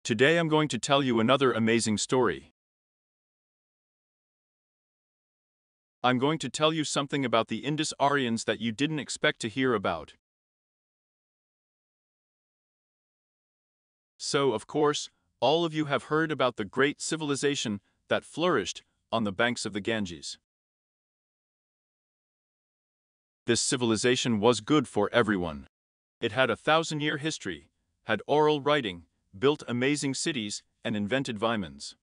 Today I'm going to tell you another amazing story. I'm going to tell you something about the Indus Aryans that you didn't expect to hear about. So, of course, all of you have heard about the great civilization that flourished on the banks of the Ganges. This civilization was good for everyone. It had a 1,000-year history, had oral writing, built amazing cities, and invented violins.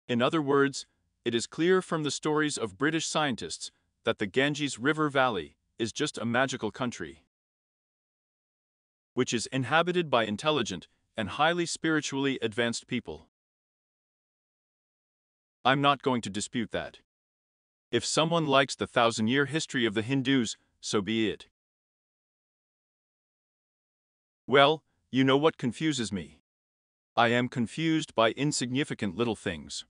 In other words, it is clear from the stories of British scientists that the Ganges River Valley is just a magical country, which is inhabited by intelligent and highly spiritually advanced people. I'm not going to dispute that. If someone likes the 1,000-year history of the Hindus, so be it. Well, you know what confuses me. I am confused by insignificant little things.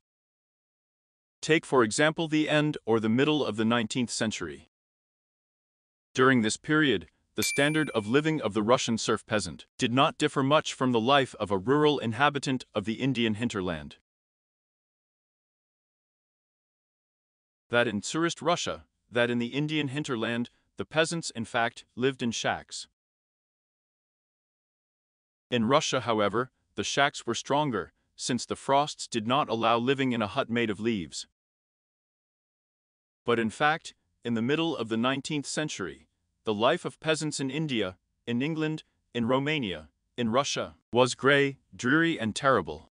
Take for example the end or the middle of the 19th century. During this period, the standard of living of the Russian serf peasant did not differ much from the life of a rural inhabitant of the Indian hinterland. That in Tsarist Russia, that in the Indian hinterland, the peasants in fact lived in shacks. In Russia, however, the shacks were stronger, since the frosts did not allow living in a hut made of leaves. But in fact, in the middle of the 19th century, the life of peasants in India, in England, in Romania, in Russia, was grey, dreary and terrible.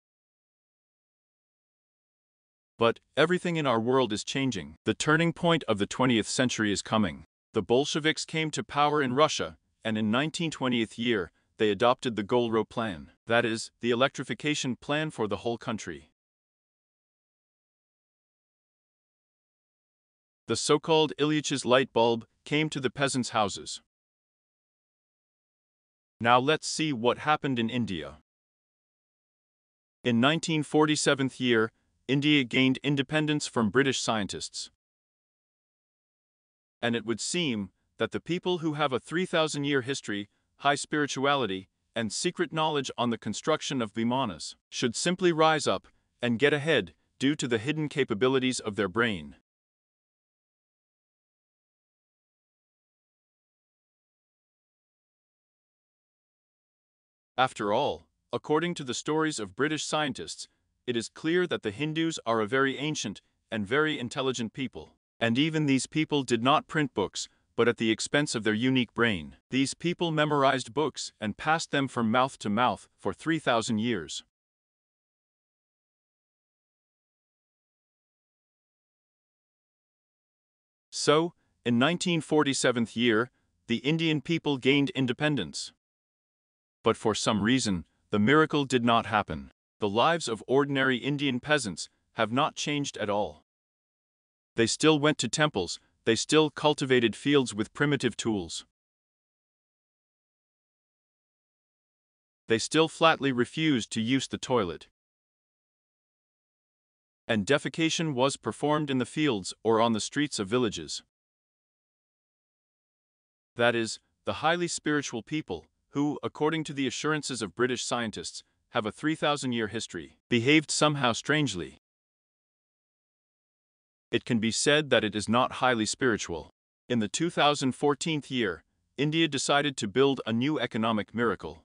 But everything in our world is changing. The turning point of the 20th century is coming. The Bolsheviks came to power in Russia, and in 1920th year, they adopted the Golro Plan, that is, the electrification plan for the whole country. The so-called Ilyach's light bulb came to the peasants' houses. Now let's see what happened in India. In 1947 year, India gained independence from British scientists. And it would seem that the people who have a 3,000-year history, high spirituality, and secret knowledge on the construction of vimanas should simply rise up and get ahead due to the hidden capabilities of their brain. After all, according to the stories of British scientists, it is clear that the Hindus are a very ancient and very intelligent people. And even these people did not print books, but at the expense of their unique brain. These people memorized books and passed them from mouth to mouth for 3,000 years. So, in 1947 year, the Indian people gained independence. But for some reason, the miracle did not happen. The lives of ordinary Indian peasants have not changed at all. They still went to temples, they still cultivated fields with primitive tools. They still flatly refused to use the toilet. And defecation was performed in the fields or on the streets of villages. That is, the highly spiritual people, who, according to the assurances of British scientists, have a 3,000-year history, behaved somehow strangely. It can be said that it is not highly spiritual. In the 2014 year, India decided to build a new economic miracle.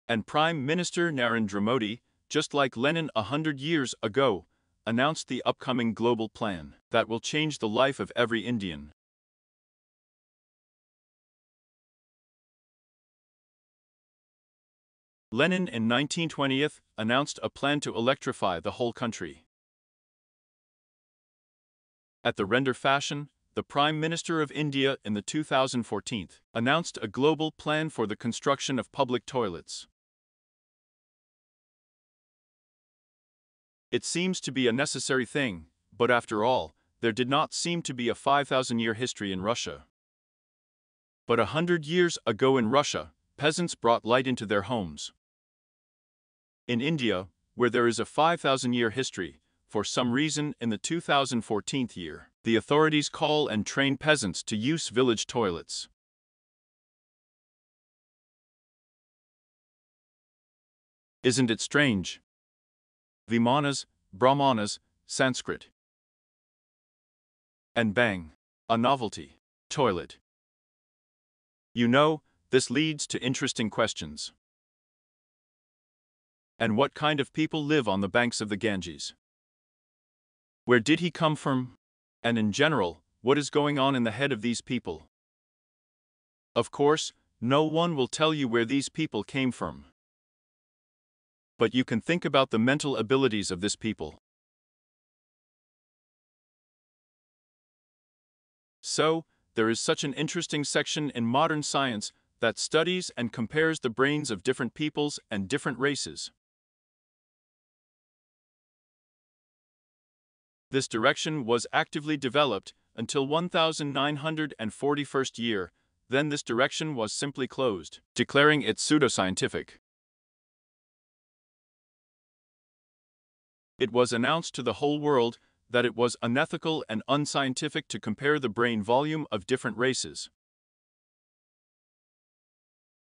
And Prime Minister Narendra Modi, just like Lenin 100 years ago, announced the upcoming global plan that will change the life of every Indian. Lenin in 1920 announced a plan to electrify the whole country. At the render fashion, the Prime Minister of India in the 2014 announced a global plan for the construction of public toilets. It seems to be a necessary thing, but after all, there did not seem to be a 5,000-year history in Russia. But 100 years ago in Russia, peasants brought light into their homes. In India, where there is a 5,000-year history, for some reason in the 2014 year, The authorities call and train peasants to use village toilets. Isn't it strange? Vimanas, Brahmanas, Sanskrit. And bang, a novelty. Toilet. You know, this leads to interesting questions. And what kind of people live on the banks of the Ganges? Where did he come from? And in general, what is going on in the head of these people? Of course, no one will tell you where these people came from. But you can think about the mental abilities of this people. So, there is such an interesting section in modern science that studies and compares the brains of different peoples and different races. This direction was actively developed until 1941st year, then this direction was simply closed, declaring it pseudoscientific. It was announced to the whole world that it was unethical and unscientific to compare the brain volume of different races.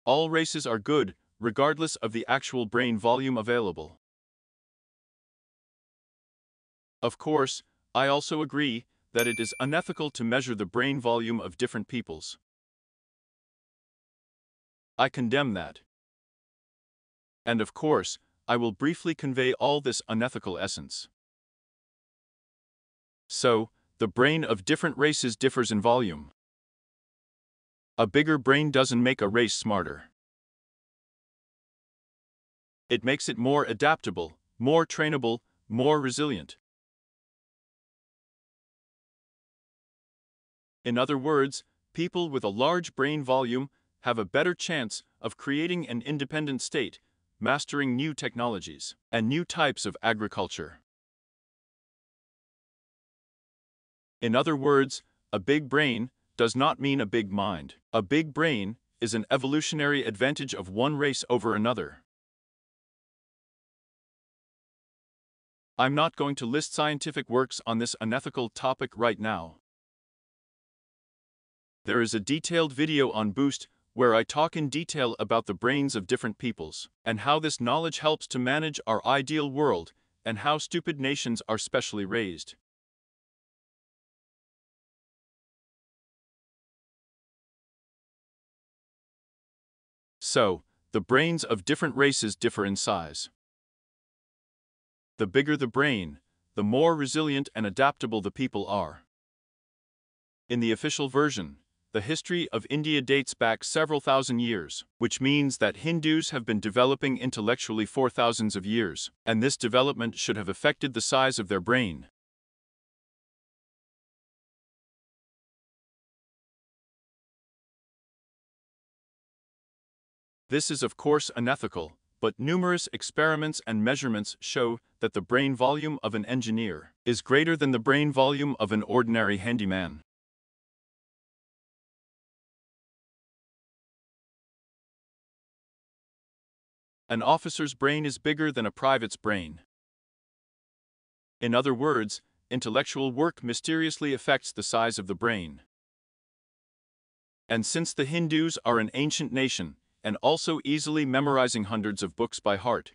All races are good, regardless of the actual brain volume available. Of course, I also agree that it is unethical to measure the brain volume of different peoples. I condemn that. And of course, I will briefly convey all this unethical essence. So, the brain of different races differs in volume. A bigger brain doesn't make a race smarter. It makes it more adaptable, more trainable, more resilient. In other words, people with a large brain volume have a better chance of creating an independent state, mastering new technologies, and new types of agriculture. In other words, a big brain does not mean a big mind. A big brain is an evolutionary advantage of one race over another. I'm not going to list scientific works on this unethical topic right now. There is a detailed video on Boost where I talk in detail about the brains of different peoples, and how this knowledge helps to manage our ideal world, and how stupid nations are specially raised. So, the brains of different races differ in size. The bigger the brain, the more resilient and adaptable the people are. In the official version, the history of India dates back several thousand years, which means that Hindus have been developing intellectually for thousands of years, and this development should have affected the size of their brain. This is of course unethical, but numerous experiments and measurements show that the brain volume of an engineer is greater than the brain volume of an ordinary handyman. An officer's brain is bigger than a private's brain. In other words, intellectual work mysteriously affects the size of the brain. And since the Hindus are an ancient nation, and also easily memorizing hundreds of books by heart,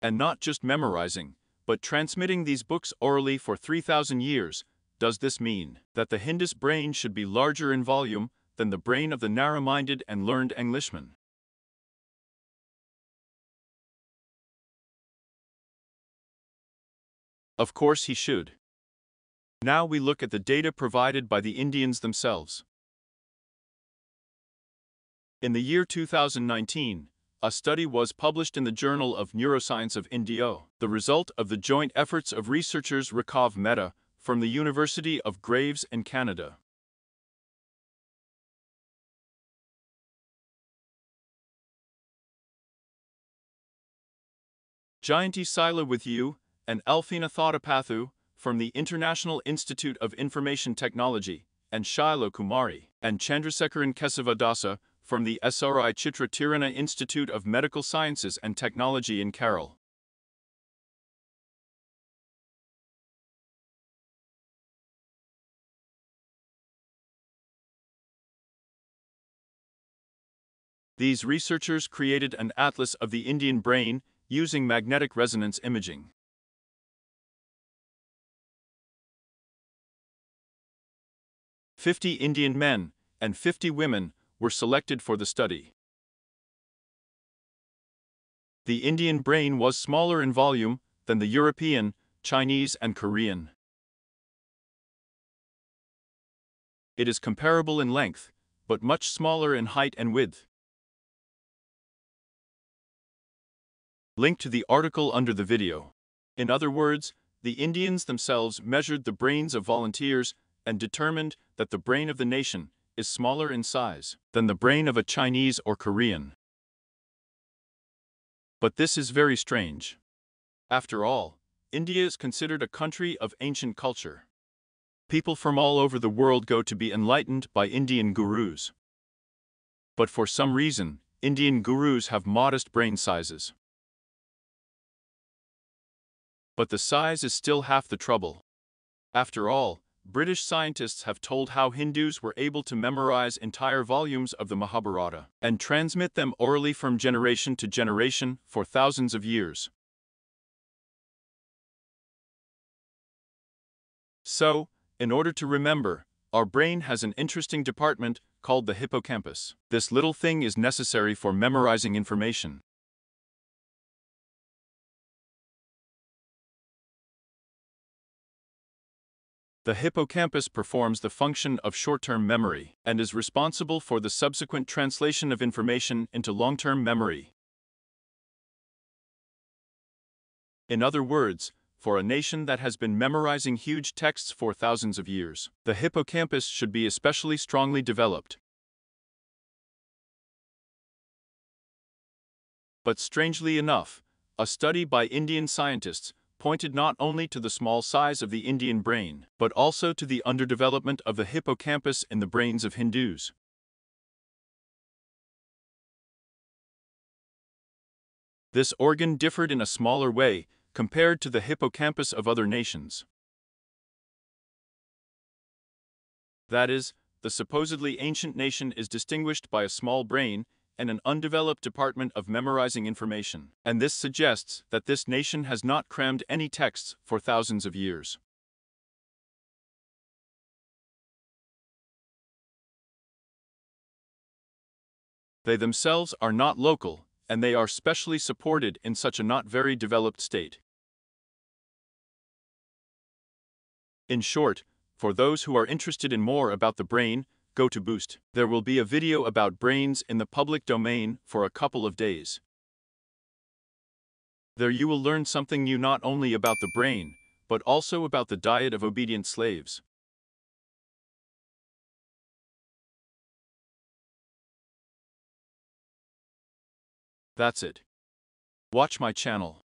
and not just memorizing, but transmitting these books orally for 3,000 years, does this mean that the Hindus' brain should be larger in volume than the brain of the narrow-minded and learned Englishman? Of course he should. Now we look at the data provided by the Indians themselves. In the year 2019, a study was published in the Journal of Neuroscience of India, the result of the joint efforts of researchers Rakhav Mehta from the University of Graves in Canada. Jayanti Sila with you, and Alfina Thotapathu from the International Institute of Information Technology, and Shaila Kumari, and Chandrasekaran Kesavadasa from the SRI Chitra Tirana Institute of Medical Sciences and Technology in Kerala. These researchers created an atlas of the Indian brain using magnetic resonance imaging. "50 Indian men and 50 women were selected for the study. The Indian brain was smaller in volume than the European, Chinese, and Korean. It is comparable in length, but much smaller in height and width." Link to the article under the video. In other words, the Indians themselves measured the brains of volunteers and determined that the brain of the nation is smaller in size than the brain of a Chinese or Korean. But this is very strange. After all, India is considered a country of ancient culture. People from all over the world go to be enlightened by Indian gurus. But for some reason, Indian gurus have modest brain sizes. But the size is still half the trouble. After all, British scientists have told how Hindus were able to memorize entire volumes of the Mahabharata and transmit them orally from generation to generation for thousands of years. So, in order to remember, our brain has an interesting department called the hippocampus. This little thing is necessary for memorizing information. The hippocampus performs the function of short-term memory and is responsible for the subsequent translation of information into long-term memory. In other words, for a nation that has been memorizing huge texts for thousands of years, the hippocampus should be especially strongly developed. But strangely enough, a study by Indian scientists pointed not only to the small size of the Indian brain, but also to the underdevelopment of the hippocampus in the brains of Hindus. This organ differed in a smaller way compared to the hippocampus of other nations. That is, the supposedly ancient nation is distinguished by a small brain and an undeveloped department of memorizing information, and this suggests that this nation has not crammed any texts for thousands of years. They themselves are not local, and they are specially supported in such a not very developed state. In short, for those who are interested in more about the brain, go to Boost. There will be a video about brains in the public domain for a couple of days. There you will learn something new not only about the brain, but also about the diet of obedient slaves. That's it. Watch my channel.